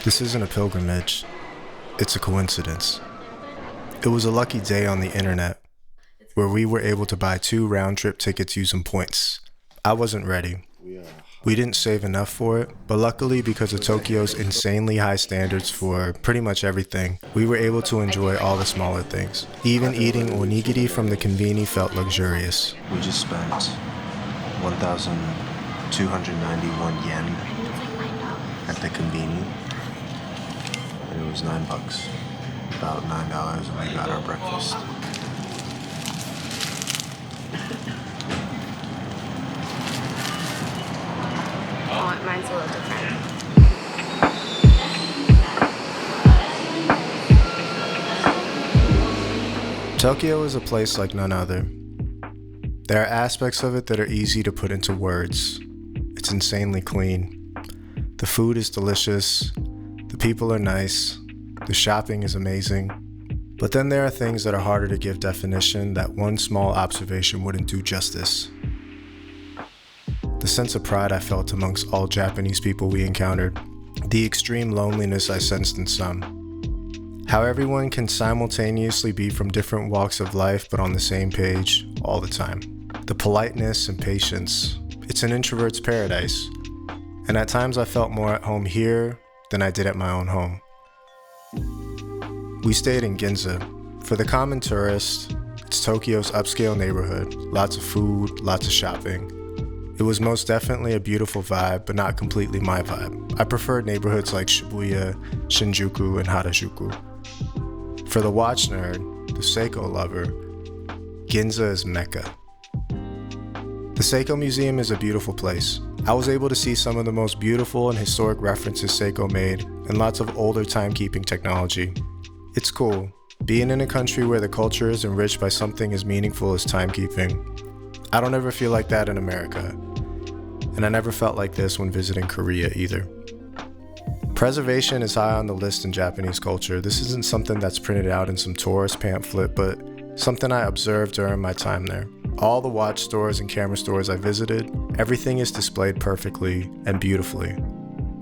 This isn't a pilgrimage. It's a coincidence. It was a lucky day on the internet where we were able to buy 2 round-trip tickets using points. I wasn't ready. We didn't save enough for it, but luckily because of Tokyo's insanely high standards for pretty much everything, we were able to enjoy all the smaller things. Even eating onigiri from the conveni felt luxurious. We just spent 1,291 yen at the conveni, and it was $9. About $9, and we got our breakfast. Oh, mine's a little different. Tokyo is a place like none other. There are aspects of it that are easy to put into words. It's insanely clean. The food is delicious. The people are nice. The shopping is amazing. But then there are things that are harder to give definition that one small observation wouldn't do justice. The sense of pride I felt amongst all Japanese people we encountered. The extreme loneliness I sensed in some. How everyone can simultaneously be from different walks of life but on the same page all the time. The politeness and patience. It's an introvert's paradise. And at times I felt more at home here than I did at my own home. We stayed in Ginza. For the common tourist, it's Tokyo's upscale neighborhood. Lots of food, lots of shopping. It was most definitely a beautiful vibe, but not completely my vibe. I preferred neighborhoods like Shibuya, Shinjuku, and Harajuku. For the watch nerd, the Seiko lover, Ginza is Mecca. The Seiko Museum is a beautiful place. I was able to see some of the most beautiful and historic references Seiko made, and lots of older timekeeping technology. It's cool, being in a country where the culture is enriched by something as meaningful as timekeeping. I don't ever feel like that in America, and I never felt like this when visiting Korea either. Preservation is high on the list in Japanese culture. This isn't something that's printed out in some tourist pamphlet, but something I observed during my time there. All the watch stores and camera stores I visited, everything is displayed perfectly and beautifully.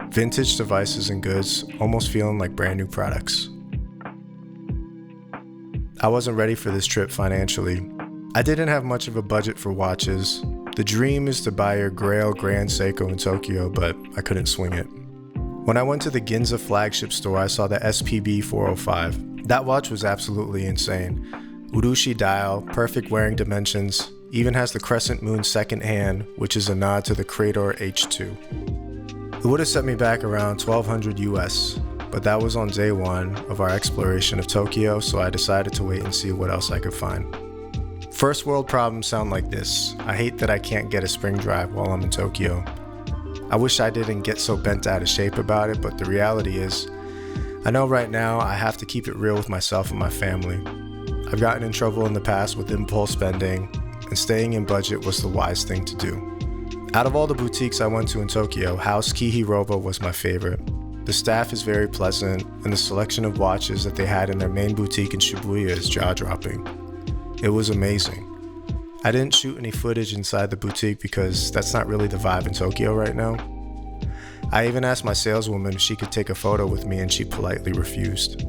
Vintage devices and goods almost feeling like brand new products. I wasn't ready for this trip financially. I didn't have much of a budget for watches. The dream is to buy your Grail Grand Seiko in Tokyo, but I couldn't swing it. When I went to the Ginza flagship store, I saw the SBGA027. That watch was absolutely insane. Urushi dial, perfect wearing dimensions, even has the crescent moon second hand, which is a nod to the Crador H2. It would have set me back around $1,200 US, but that was on day 1 of our exploration of Tokyo, so I decided to wait and see what else I could find. First world problems sound like this. I hate that I can't get a Spring Drive while I'm in Tokyo. I wish I didn't get so bent out of shape about it, but the reality is, I know right now I have to keep it real with myself and my family. I've gotten in trouble in the past with impulse spending, and staying in budget was the wise thing to do. Out of all the boutiques I went to in Tokyo, House Kihiroba was my favorite. The staff is very pleasant, and the selection of watches that they had in their main boutique in Shibuya is jaw-dropping. It was amazing. I didn't shoot any footage inside the boutique because that's not really the vibe in Tokyo right now. I even asked my saleswoman if she could take a photo with me, and she politely refused.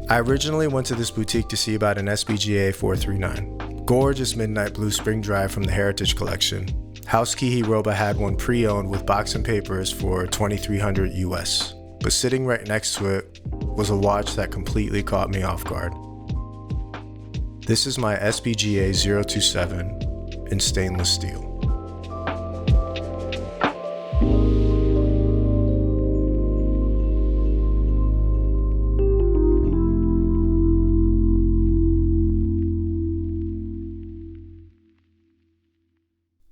I originally went to this boutique to see about an SBGA027. Gorgeous midnight blue Spring Drive from the Heritage Collection. House Kihiroba had one pre-owned with box and papers for $2,300 US. But sitting right next to it was a watch that completely caught me off guard. This is my SBGA027 in stainless steel.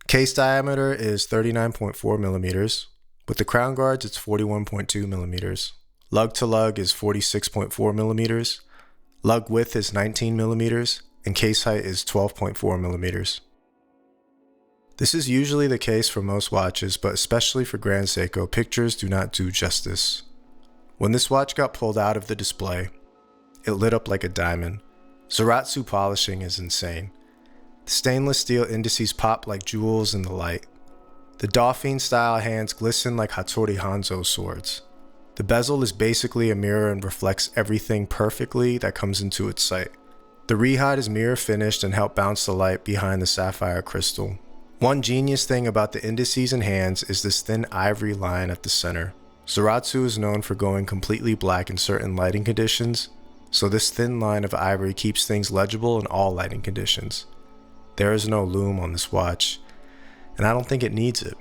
Case diameter is 39.4 millimeters. With the crown guards, it's 41.2 millimeters. Lug to lug is 46.4 millimeters. Lug width is 19 millimeters, and case height is 12.4 millimeters. This is usually the case for most watches, but especially for Grand Seiko, pictures do not do justice. When this watch got pulled out of the display, it lit up like a diamond. Zaratsu polishing is insane. The stainless steel indices pop like jewels in the light. The Dauphine-style hands glisten like Hattori Hanzo's swords. The bezel is basically a mirror and reflects everything perfectly that comes into its sight. The rehide is mirror finished and help bounce the light behind the sapphire crystal. One genius thing about the indices and hands is this thin ivory line at the center. Zaratsu is known for going completely black in certain lighting conditions, so this thin line of ivory keeps things legible in all lighting conditions. There is no lume on this watch, and I don't think it needs it.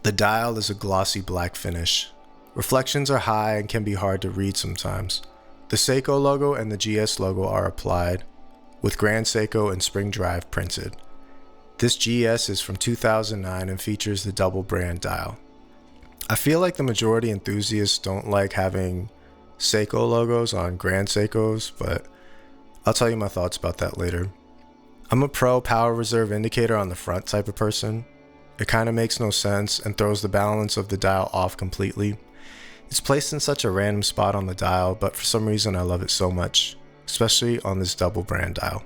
The dial is a glossy black finish. Reflections are high and can be hard to read sometimes. The Seiko logo and the GS logo are applied, with Grand Seiko and Spring Drive printed. This GS is from 2009 and features the double brand dial. I feel like the majority enthusiasts don't like having Seiko logos on Grand Seikos, but I'll tell you my thoughts about that later. I'm a pro power reserve indicator on the front type of person. It kind of makes no sense and throws the balance of the dial off completely. It's placed in such a random spot on the dial, but for some reason I love it so much, especially on this double brand dial.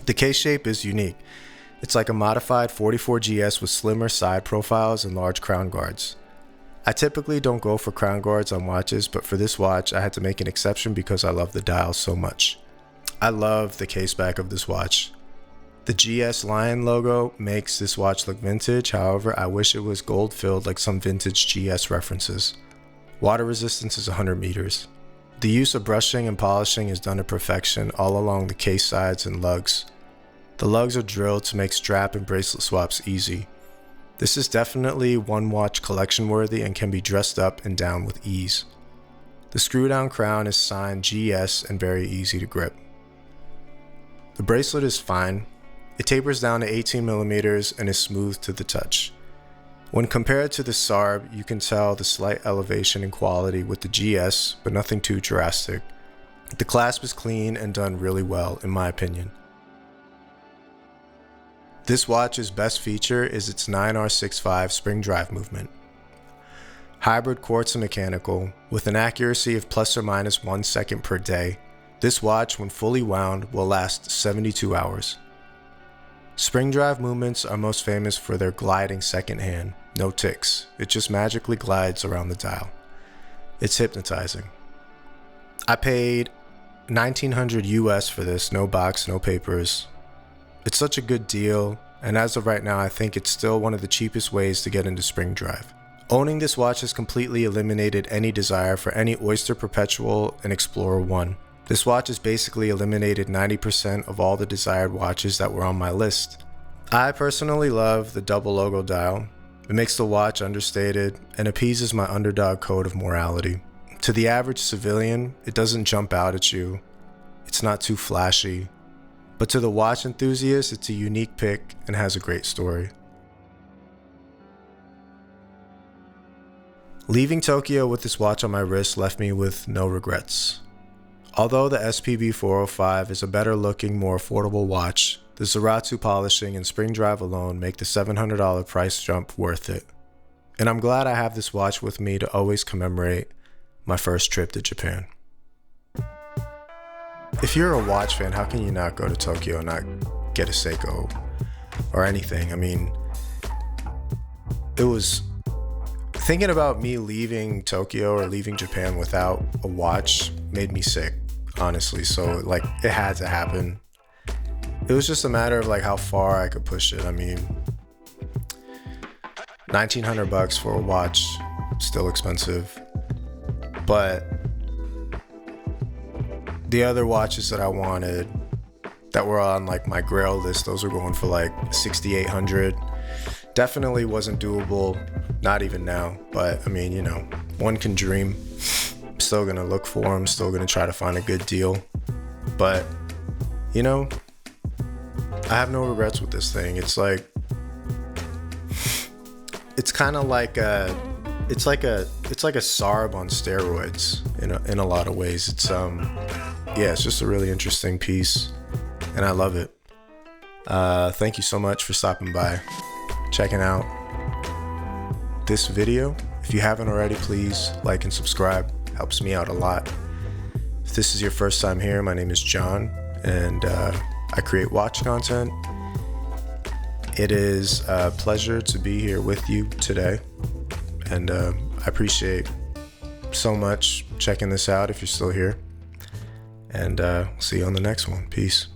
The case shape is unique. It's like a modified 44GS with slimmer side profiles and large crown guards. I typically don't go for crown guards on watches, but for this watch I had to make an exception because I love the dial so much. I love the case back of this watch. The GS Lion logo makes this watch look vintage, however I wish it was gold filled like some vintage GS references. Water resistance is 100 meters. The use of brushing and polishing is done to perfection all along the case sides and lugs. The lugs are drilled to make strap and bracelet swaps easy. This is definitely one watch collection worthy and can be dressed up and down with ease. The screw down crown is signed GS and very easy to grip. The bracelet is fine. It tapers down to 18 millimeters and is smooth to the touch. When compared to the SARB, you can tell the slight elevation in quality with the GS, but nothing too drastic. The clasp is clean and done really well, in my opinion. This watch's best feature is its 9R65 spring drive movement. Hybrid quartz and mechanical, with an accuracy of plus or minus 1 second per day, this watch, when fully wound, will last 72 hours. Spring drive movements are most famous for their gliding second hand. No ticks. It just magically glides around the dial. It's hypnotizing. I paid $1,900 US for this, no box, no papers. It's such a good deal, and as of right now, I think it's still one of the cheapest ways to get into spring drive. Owning this watch has completely eliminated any desire for any Oyster Perpetual and Explorer 1. This watch has basically eliminated 90% of all the desired watches that were on my list. I personally love the double logo dial. It makes the watch understated and appeases my underdog code of morality. To the average civilian, it doesn't jump out at you. It's not too flashy. But to the watch enthusiast, it's a unique pick and has a great story. Leaving Tokyo with this watch on my wrist left me with no regrets. Although the SPB405 is a better looking, more affordable watch, the Zaratsu polishing and spring drive alone make the $700 price jump worth it. And I'm glad I have this watch with me to always commemorate my first trip to Japan. If you're a watch fan, how can you not go to Tokyo and not get a Seiko or anything? I mean, it was thinking about me leaving Tokyo or leaving Japan without a watch made me sick, honestly. So like it had to happen. It was just a matter of like how far I could push it. I mean, $1,900 for a watch, still expensive. But the other watches that I wanted that were on like my grail list, those were going for like $6,800. Definitely wasn't doable, not even now. But I mean, you know, one can dream. I'm still gonna look for them, still gonna try to find a good deal. But, you know, I have no regrets with this thing. It's like, it's kind of like it's like a SARB on steroids in a lot of ways. It's yeah, it's just a really interesting piece, and I love it. Thank you so much for stopping by, checking out this video. If you haven't already, please like and subscribe. Helps me out a lot. If this is your first time here, my name is John, and I create watch content. It is a pleasure to be here with you today, and I appreciate so much checking this out if you're still here. And see you on the next one. Peace.